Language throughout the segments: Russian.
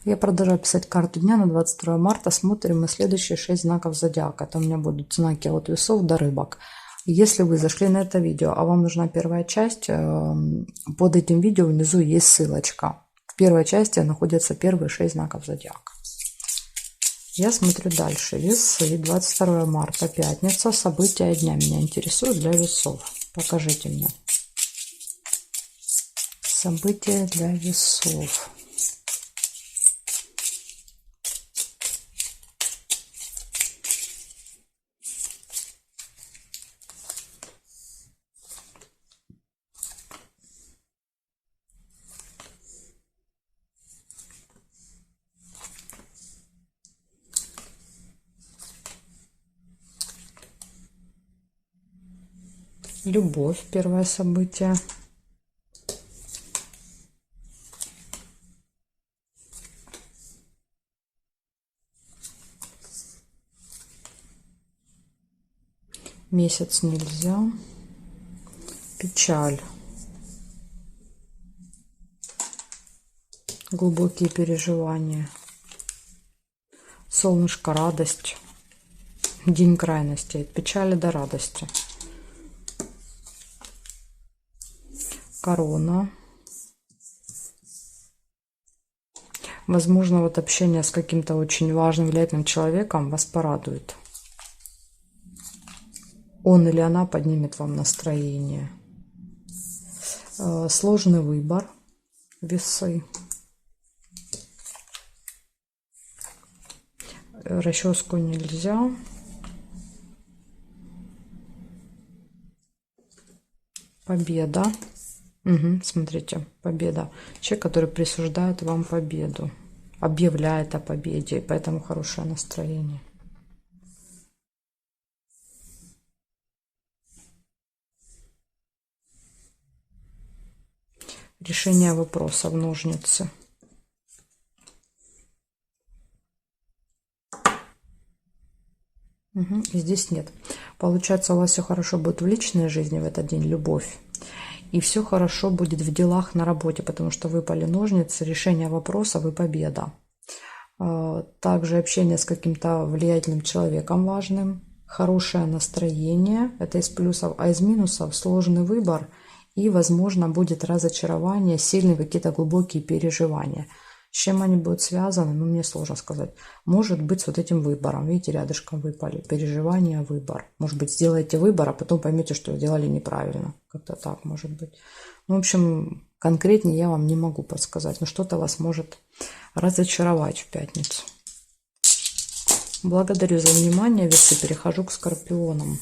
Я продолжаю писать карту дня на 22 марта. Смотрим мы следующие 6 знаков зодиака. Это у меня будут знаки от весов до рыбок. Если вы зашли на это видео, а вам нужна первая часть, под этим видео внизу есть ссылочка. В первой части находятся первые 6 знаков зодиака. Я смотрю дальше. Весы, 22 марта, пятница. События дня меня интересуют для весов. Покажите мне. События для весов. Любовь, первое событие. Месяц нельзя. Печаль. Глубокие переживания. Солнышко, радость. День крайностей. От печали до радости. Корона. Возможно, вот общение с каким-то очень важным, влиятельным человеком вас порадует. Он или она поднимет вам настроение. Сложный выбор. Весы. Расческу нельзя. Победа. Угу, смотрите, победа. Человек, который присуждает вам победу, объявляет о победе, и поэтому хорошее настроение. Решение вопроса в ножницы. Угу, и здесь нет. Получается, у вас все хорошо будет в личной жизни в этот день, любовь. И все хорошо будет в делах на работе, потому что выпали ножницы, решение вопросов и победа. Также общение с каким-то влиятельным человеком важным, хорошее настроение, это из плюсов, а из минусов сложный выбор и, возможно, будет разочарование, сильные какие-то глубокие переживания. С чем они будут связаны, ну, мне сложно сказать. Может быть, с вот этим выбором. Видите, рядышком выпали. Переживание, выбор. Может быть, сделаете выбор, а потом поймете, что сделали неправильно. Как-то так может быть. Ну, в общем, конкретнее я вам не могу подсказать. Но что-то вас может разочаровать в пятницу. Благодарю за внимание, весы. Перехожу к скорпионам.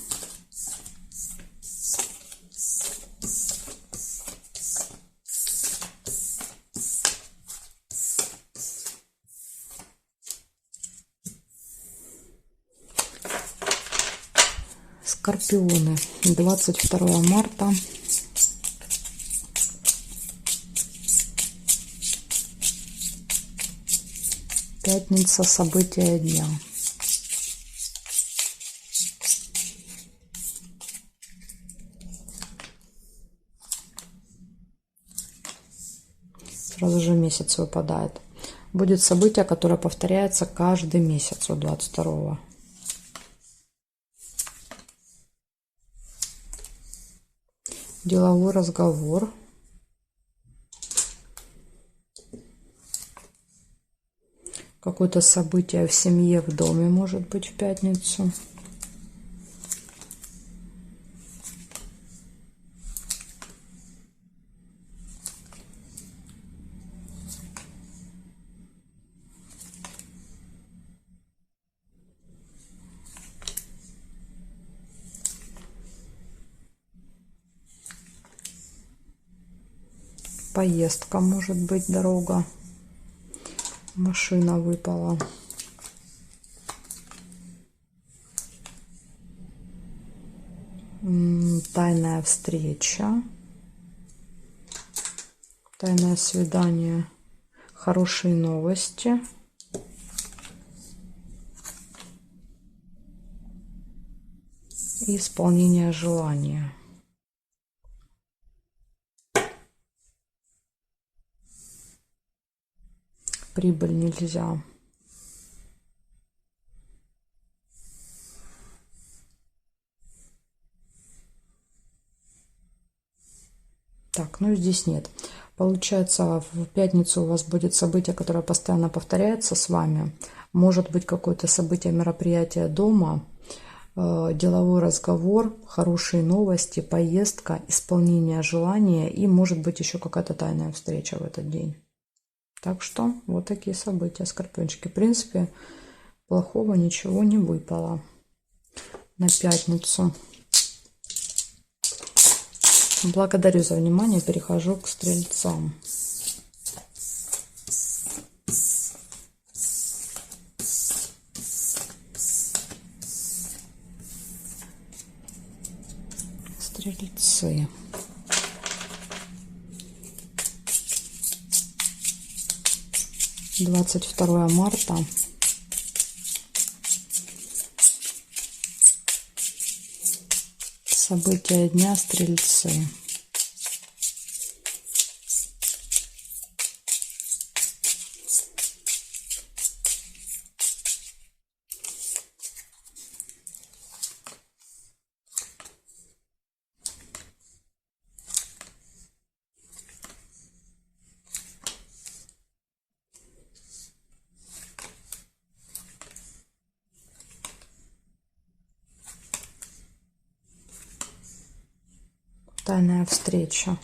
Скорпионы, 22 марта. Пятница, события дня. Сразу же месяц выпадает. Будет событие, которое повторяется каждый месяц у 22-го. Деловой разговор. Какое-то событие в семье, в доме может быть в пятницу. Поездка может быть, дорога. Машина выпала. Тайная встреча. Тайное свидание. Хорошие новости. И исполнение желания. Прибыль нельзя. Так, ну здесь нет. Получается, в пятницу у вас будет событие, которое постоянно повторяется с вами. Может быть какое-то событие, мероприятие дома, деловой разговор, хорошие новости, поездка, исполнение желания и может быть еще какая-то тайная встреча в этот день. Так что вот такие события, скорпиончики. В принципе, плохого ничего не выпало на пятницу. Благодарю за внимание. Перехожу к стрельцам. Стрельцы. Двадцать 22 марта. События дня, стрельцы. Тайная встреча.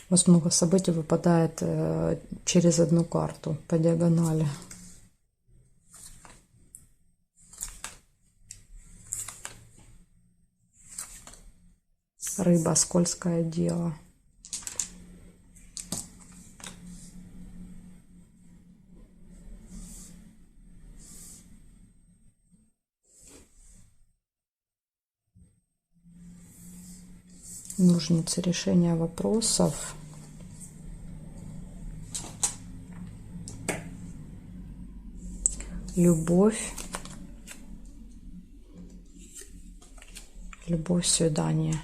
У вас много событий выпадает через одну карту по диагонали. Рыба, скользкое дело. Ножницы, решение вопросов. Любовь. Любовь, свидание.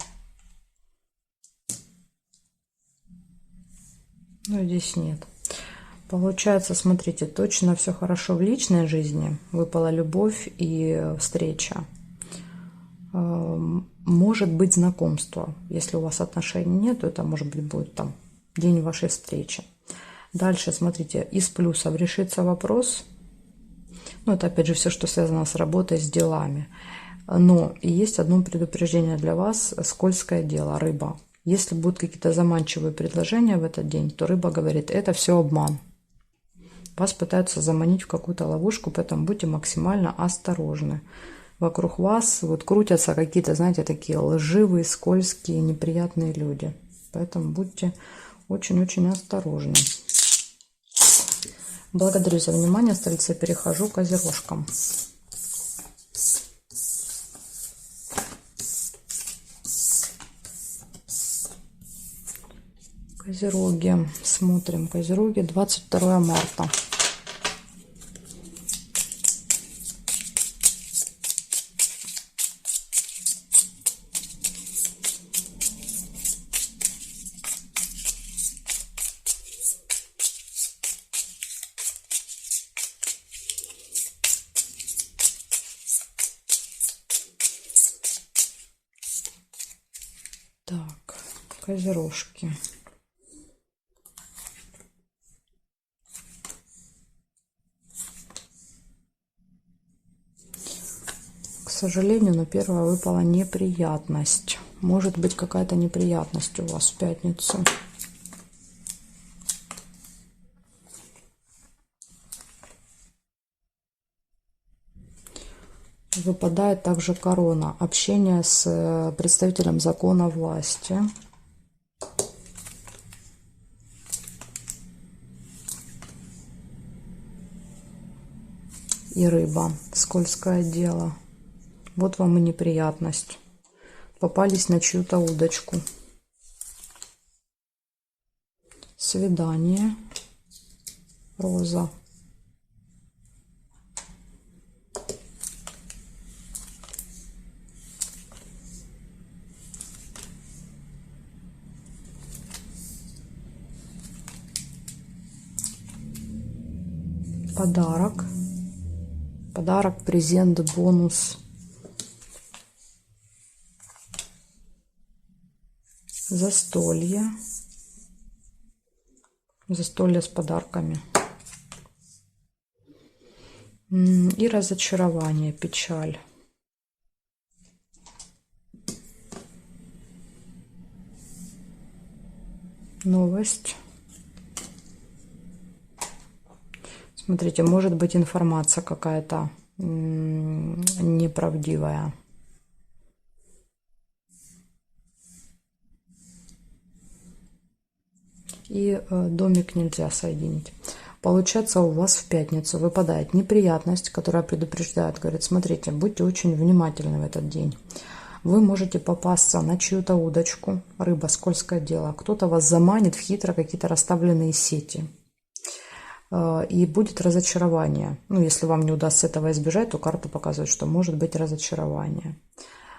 Ну, здесь нет. Получается, смотрите, точно все хорошо в личной жизни. Выпала любовь и встреча. Может быть знакомство. Если у вас отношений нет, то это, может быть, будет там день вашей встречи. Дальше, смотрите, из плюсов решится вопрос. Ну, это, опять же, все, что связано с работой, с делами. Но и есть одно предупреждение для вас. Скользкое дело, рыба. Если будут какие-то заманчивые предложения в этот день, то рыба говорит, это все обман. Вас пытаются заманить в какую-то ловушку, поэтому будьте максимально осторожны. Вокруг вас вот крутятся какие-то, знаете, такие лживые, скользкие, неприятные люди. Поэтому будьте очень-очень осторожны. Благодарю за внимание, стрельцы. Перехожу к козерожкам. Козероги. Смотрим. Козероги. 22 марта. Так, козерожки. К сожалению, но первая выпала неприятность. Может быть какая-то неприятность у вас в пятницу. Выпадает также корона. Общение с представителем закона власти. И рыба. Скользкое дело. Вот вам и неприятность. Попались на чью-то удочку. Свидание. Роза. Подарок. Подарок, презент, бонус. Застолье. Застолье с подарками. И разочарование, печаль. Новость. Смотрите, может быть информация какая-то неправдивая. И домик нельзя соединить. Получается, у вас в пятницу выпадает неприятность, которая предупреждает, говорит, смотрите, будьте очень внимательны в этот день. Вы можете попасться на чью-то удочку, рыба, скользкое дело. Кто-то вас заманит в хитро какие-то расставленные сети. И будет разочарование. Ну, если вам не удастся этого избежать, то карта показывает, что может быть разочарование.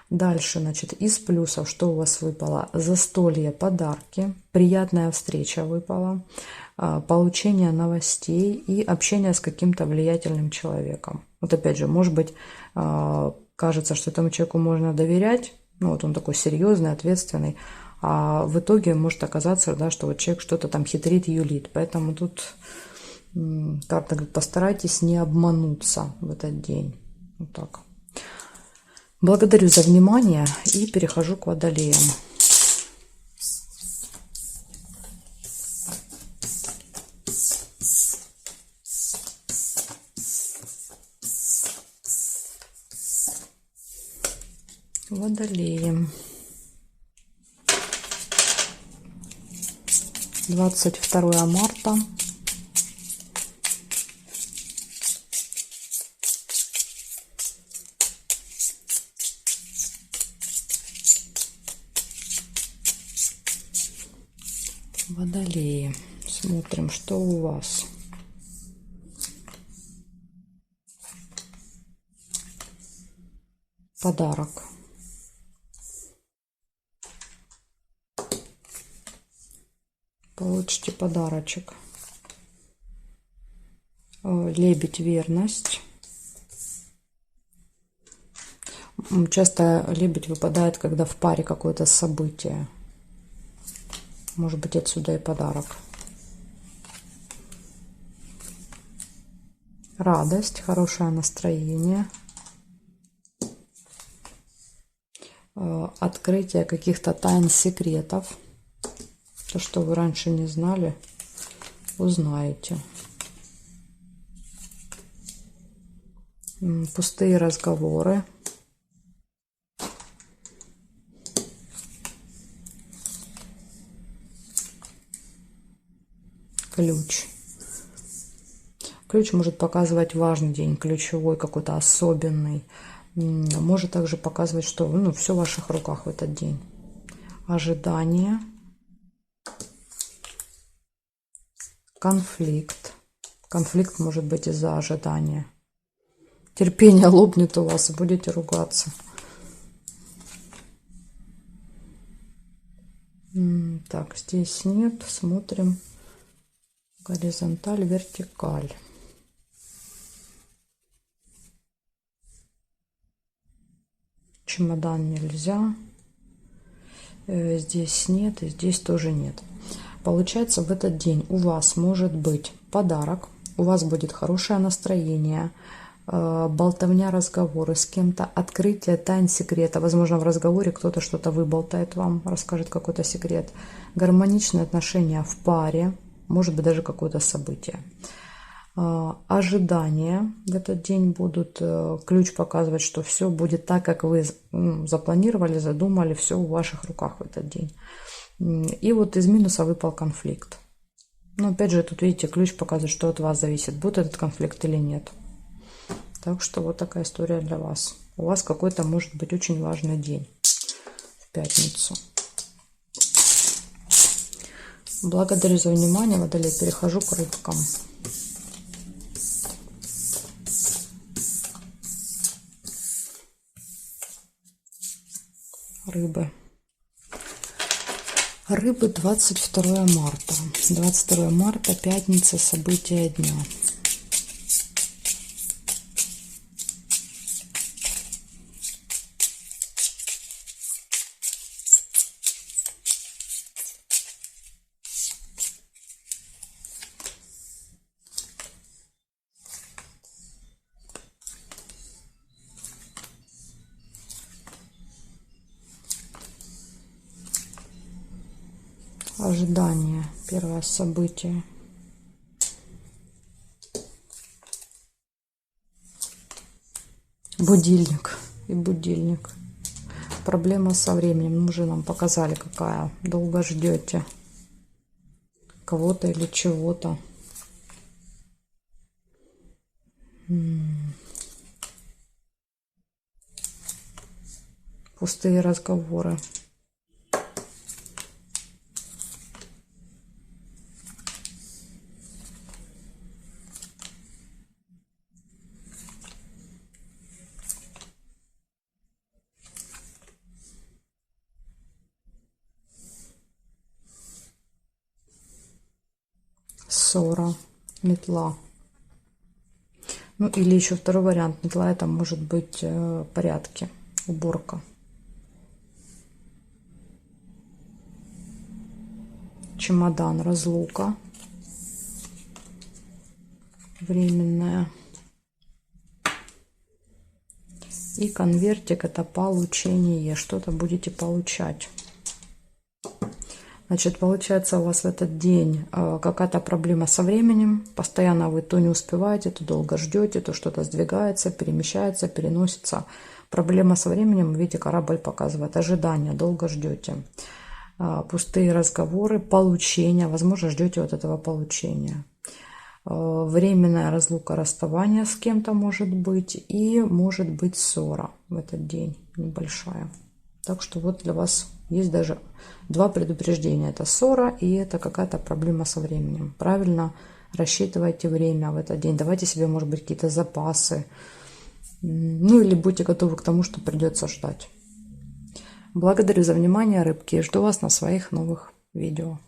Дальше, значит, из плюсов, что у вас выпало? Застолье, подарки, приятная встреча выпала, получение новостей и общение с каким-то влиятельным человеком. Вот опять же, может быть, кажется, что этому человеку можно доверять, ну вот он такой серьезный, ответственный, а в итоге может оказаться, да, что вот человек что-то там хитрит, юлит. Поэтому тут карта говорит, постарайтесь не обмануться в этот день. Вот так. Благодарю за внимание и перехожу к водолеям. Водолеи. 22 марта. Водолеи. Смотрим, что у вас. Подарок. Получите подарочек. Лебедь, верность. Часто лебедь выпадает, когда в паре какое-то событие. Может быть, отсюда и подарок. Радость, хорошее настроение. Открытие каких-то тайн, секретов. То, что вы раньше не знали, узнаете. Пустые разговоры. Ключ. Ключ может показывать важный день, ключевой, какой-то особенный. Может также показывать, что все в ваших руках в этот день. Ожидание. Конфликт. Конфликт может быть из-за ожидания. Терпение лопнет у вас, и будете ругаться. Так, здесь нет. Смотрим. Горизонталь, вертикаль. Чемодан нельзя. Здесь нет, и здесь тоже нет. Получается, в этот день у вас может быть подарок, у вас будет хорошее настроение, болтовня, разговоры с кем-то, открытие тайн, секрета. Возможно, в разговоре кто-то что-то выболтает вам, расскажет какой-то секрет. Гармоничные отношения в паре, может быть, даже какое-то событие. Ожидания в этот день будут. Ключ показывать, что все будет так, как вы запланировали, задумали, все в ваших руках в этот день. И вот из минуса выпал конфликт. Но опять же, тут видите, ключ показывает, что от вас зависит, будет этот конфликт или нет. Так что вот такая история для вас. У вас какой-то может быть очень важный день в пятницу. Благодарю за внимание, Водолей. Перехожу к рыбкам. Рыбы. Рыбы, 22 марта. 22 марта, пятница, события дня. Ожидание. Первое событие. Будильник. И будильник. Проблема со временем. Мы уже нам показали, какая. Долго ждете кого-то или чего-то. Пустые разговоры. Ссора, метла. Ну или еще второй вариант. Метла — это может быть порядки, уборка. Чемодан, разлука. Временная. И конвертик — это получение. Что-то будете получать. Значит, получается, у вас в этот день какая-то проблема со временем. Постоянно вы то не успеваете, то долго ждете, то что-то сдвигается, перемещается, переносится. Проблема со временем, видите, корабль показывает. Ожидание, долго ждете. Пустые разговоры, получение. Возможно, ждете вот этого получения. Временная разлука, расставание с кем-то может быть. И может быть ссора в этот день небольшая. Так что вот для вас есть даже два предупреждения. Это ссора и это какая-то проблема со временем. Правильно рассчитывайте время в этот день. Давайте себе, может быть, какие-то запасы. Ну или будьте готовы к тому, что придется ждать. Благодарю за внимание, рыбки. Жду вас на своих новых видео.